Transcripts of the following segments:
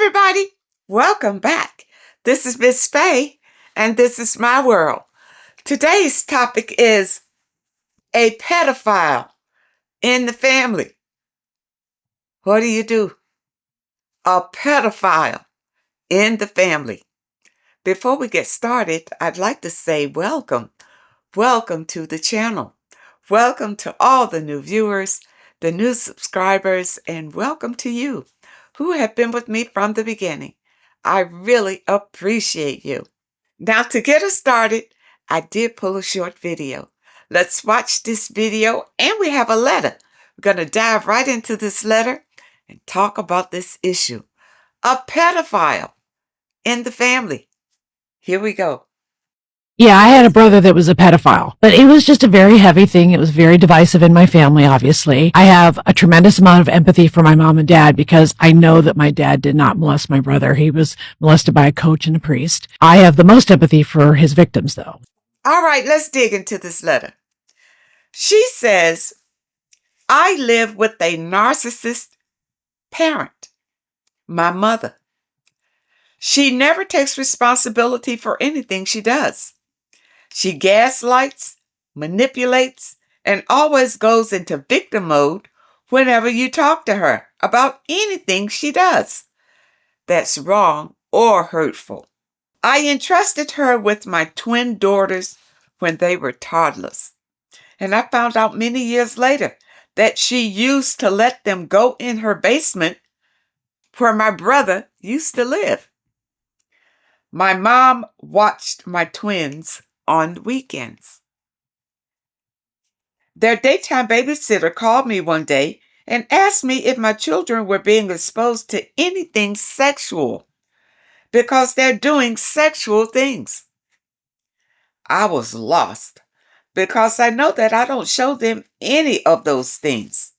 everybody. Welcome back. This is Miss Faye, and this is my world. Today's topic is a pedophile in the family. What do you do? A pedophile in the family. Before we get started, I'd like to say welcome. Welcome to the channel. Welcome to all the new viewers, the new subscribers, and welcome to you who have been with me from the beginning. I really appreciate you. Now, to get us started, I did pull a short video. Let's watch this video, and we have a letter. We're going to dive right into this letter and talk about this issue. A pedophile in the family. Here we go. Yeah, I had a brother that was a pedophile, but it was just a very heavy thing. It was very divisive in my family, obviously. I have a tremendous amount of empathy for my mom and dad because I know that my dad did not molest my brother. He was molested by a coach and a priest. I have the most empathy for his victims, though. All right, let's dig into this letter. She says, I live with a narcissist parent, my mother. She never takes responsibility for anything she does. She gaslights, manipulates, and always goes into victim mode whenever you talk to her about anything she does that's wrong or hurtful. I entrusted her with my twin daughters when they were toddlers, and I found out many years later that she used to let them go in her basement where my brother used to live. My mom watched my twins on weekends. Their daytime babysitter called me one day and asked me if my children were being exposed to anything sexual because they're doing sexual things. I was lost because I know that I don't show them any of those things.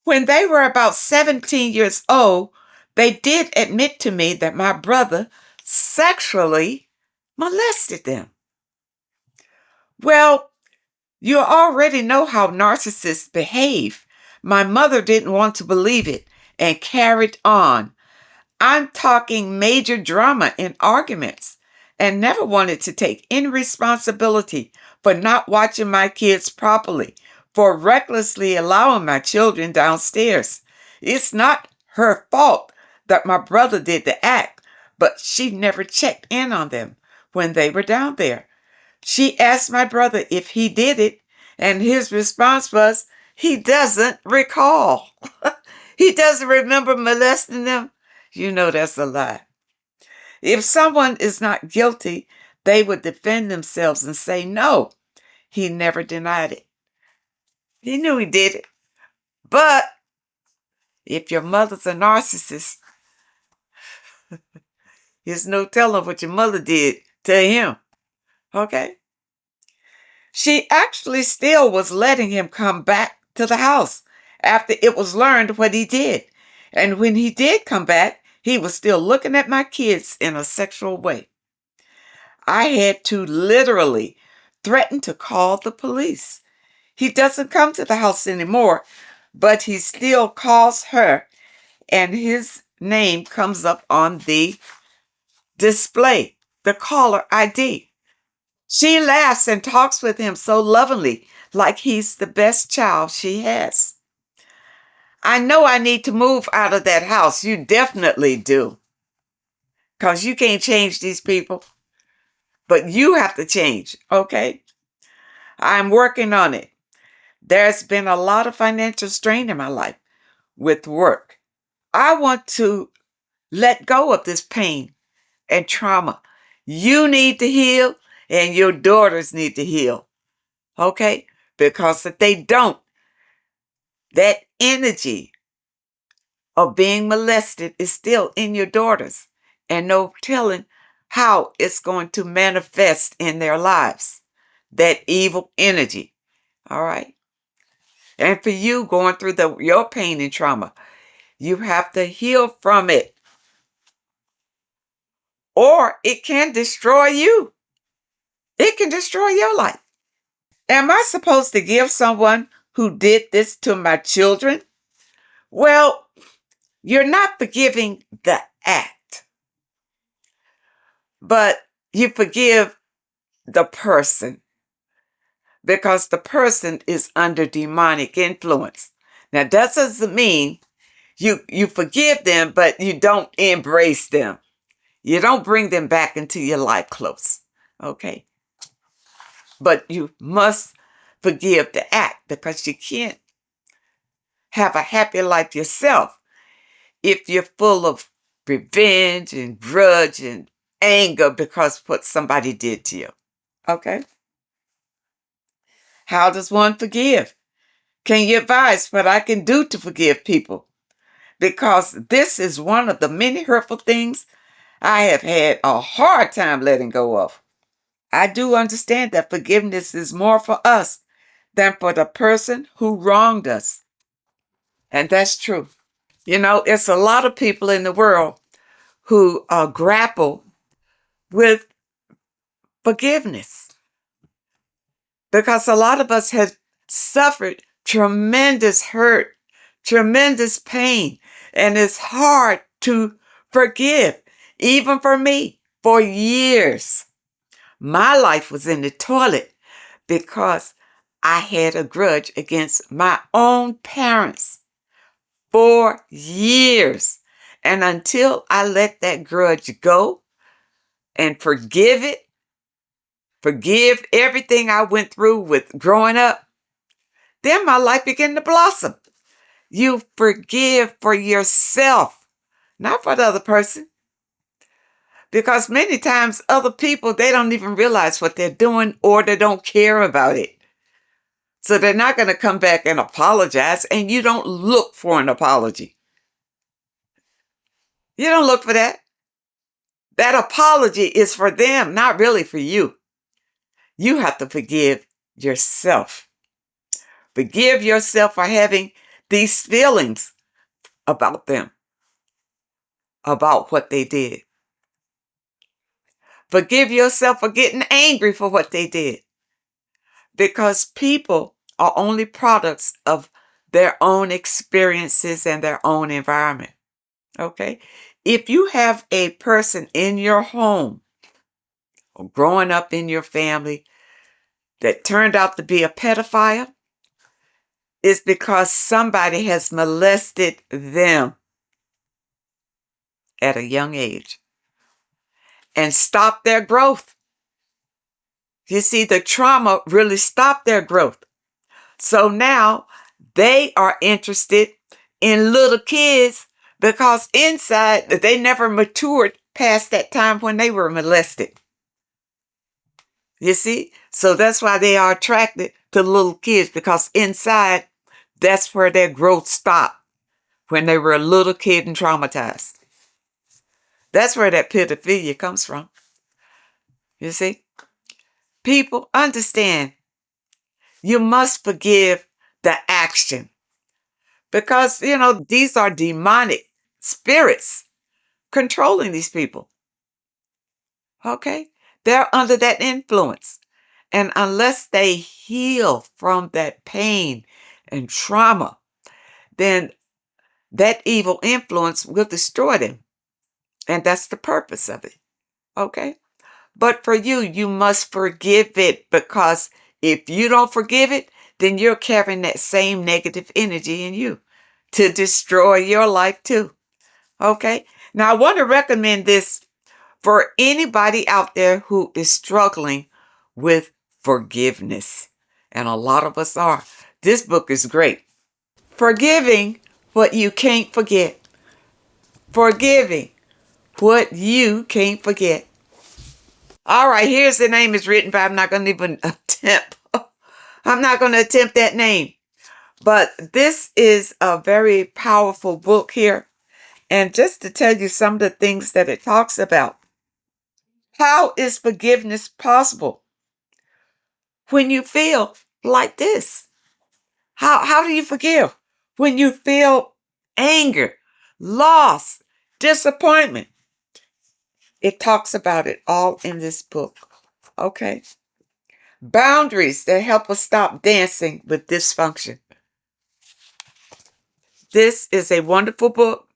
When they were about 17 years old, they did admit to me that my brother sexually molested them. Well, you already know how narcissists behave. My mother didn't want to believe it and carried on. I'm talking major drama and arguments, and never wanted to take any responsibility for not watching my kids properly, for recklessly allowing my children downstairs. It's not her fault that my brother did the act, but she never checked in on them when they were down there. She asked my brother if he did it, and his response was, he doesn't recall. He doesn't remember molesting them. You know that's a lie. If someone is not guilty, they would defend themselves and say, no, he never denied it. He knew he did it. But if your mother's a narcissist, there's no telling what your mother did to him. Okay? She actually still was letting him come back to the house after it was learned what he did. And when he did come back, he was still looking at my kids in a sexual way. I had to literally threaten to call the police. He doesn't come to the house anymore, but he still calls her, and his name comes up on the display, the caller ID. She laughs and talks with him so lovingly, like he's the best child she has. I know I need to move out of that house. You definitely do. Because you can't change these people. But you have to change, okay? I'm working on it. There's been a lot of financial strain in my life with work. I want to let go of this pain and trauma. You need to heal, and your daughters need to heal, okay? Because if they don't, that energy of being molested is still in your daughters, and no telling how it's going to manifest in their lives, that evil energy, all right? And for you going through your pain and trauma, you have to heal from it, or it can destroy you. It can destroy your life. Am I supposed to give someone who did this to my children? Well, you're not forgiving the act. But you forgive the person because the person is under demonic influence. Now, that doesn't mean you forgive them, but you don't embrace them. You don't bring them back into your life close, okay? But you must forgive the act because you can't have a happy life yourself if you're full of revenge and grudge and anger because of what somebody did to you, okay? How does one forgive? Can you advise what I can do to forgive people? Because this is one of the many hurtful things I have had a hard time letting go of. I do understand that forgiveness is more for us than for the person who wronged us. And that's true. You know, it's a lot of people in the world who grapple with forgiveness because a lot of us have suffered tremendous hurt, tremendous pain, and it's hard to forgive, even for me, for years. My life was in the toilet because I had a grudge against my own parents for years. And until I let that grudge go and forgive it, forgive everything I went through with growing up, then my life began to blossom. You forgive for yourself, not for the other person. Because many times other people, they don't even realize what they're doing or they don't care about it. So they're not going to come back and apologize, and you don't look for an apology. You don't look for that. That apology is for them, not really for you. You have to forgive yourself. Forgive yourself for having these feelings about them, about what they did. Forgive yourself for getting angry for what they did. Because people are only products of their own experiences and their own environment. Okay? If you have a person in your home or growing up in your family that turned out to be a pedophile, it's because somebody has molested them at a young age and stopped their growth. You see, the trauma really stopped their growth. So now they are interested in little kids because inside they never matured past that time when they were molested. You see? So that's why they are attracted to little kids, because inside that's where their growth stopped when they were a little kid and traumatized. That's where that pedophilia comes from. You see? People, understand, you must forgive the action. Because, you know, these are demonic spirits controlling these people. Okay? They're under that influence. And unless they heal from that pain and trauma, then that evil influence will destroy them. And that's the purpose of it. Okay? But for you, you must forgive it, because if you don't forgive it, then you're carrying that same negative energy in you to destroy your life too. Okay? Now, I want to recommend this for anybody out there who is struggling with forgiveness. And a lot of us are. This book is great. Forgiving what you can't forget. Forgiving what you can't forget. All right, here's the name it's written, but I'm not going to even attempt. I'm not going to attempt that name. But this is a very powerful book here. And just to tell you some of the things that it talks about. How is forgiveness possible when you feel like this? How do you forgive? When you feel anger, loss, disappointment. It talks about it all in this book. Okay? Boundaries that help us stop dancing with dysfunction. This is a wonderful book.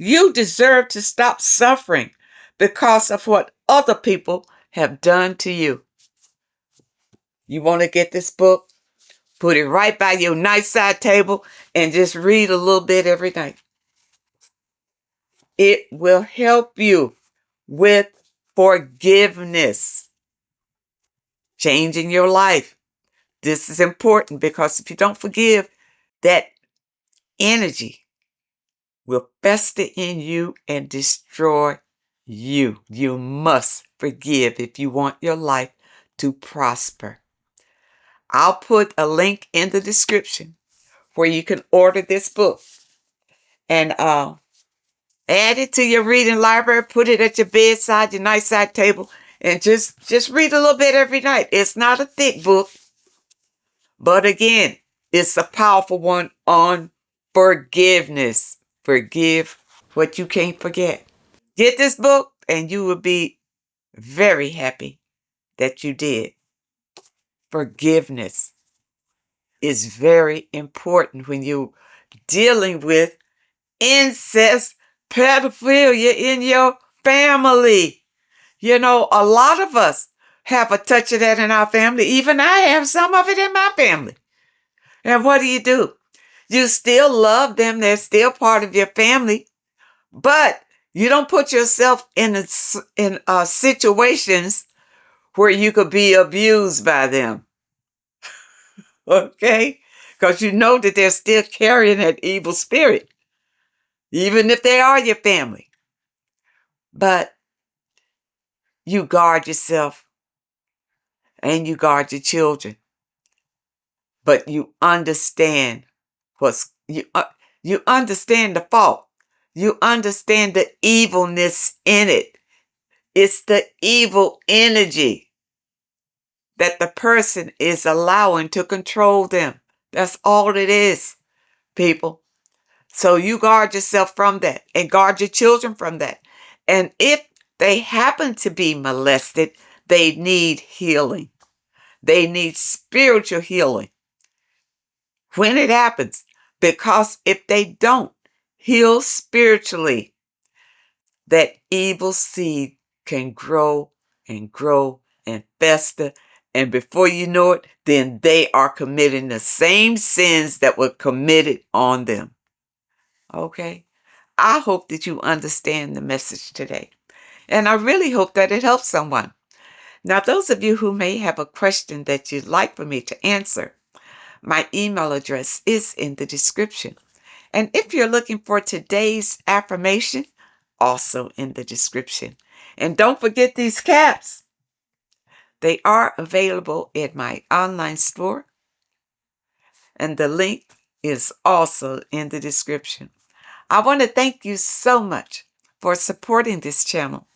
You deserve to stop suffering because of what other people have done to you. You want to get this book? Put it right by your nightside table and just read a little bit every night. It will help you with forgiveness, changing your life. This is important because if you don't forgive, that energy will fester in you and destroy you. You must forgive if you want your life to prosper. I'll put a link in the description where you can order this book and add it to your reading library, put it at your bedside, your nightside table, and just read a little bit every night. It's not a thick book, but again, it's a powerful one on forgiveness. Forgive what you can't forget. Get this book and you will be very happy that you did. Forgiveness is very important when you're dealing with incest, pedophilia in your family. You know, a lot of us have a touch of that in our family. Even I have some of it in my family. And what do? You still love them. They're still part of your family. But you don't put yourself in situations where you could be abused by them. Okay? Because you know that they're still carrying that evil spirit, even if they are your family. But you guard yourself and you guard your children. But you understand you understand the fault. You understand the evilness in it. It's the evil energy that the person is allowing to control them. That's all it is, people. So you guard yourself from that and guard your children from that. And if they happen to be molested, they need healing. They need spiritual healing when it happens. Because if they don't heal spiritually, that evil seed can grow and grow and fester. And before you know it, then they are committing the same sins that were committed on them. Okay? I hope that you understand the message today. And I really hope that it helps someone. Now, those of you who may have a question that you'd like for me to answer, my email address is in the description. And if you're looking for today's affirmation, also in the description. And don't forget these caps. They are available in my online store. And the link is also in the description. I want to thank you so much for supporting this channel.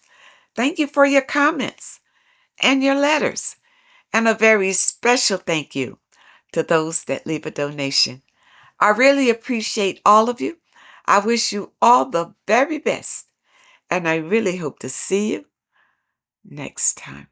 Thank you for your comments and your letters. And a very special thank you to those that leave a donation. I really appreciate all of you. I wish you all the very best. And I really hope to see you next time.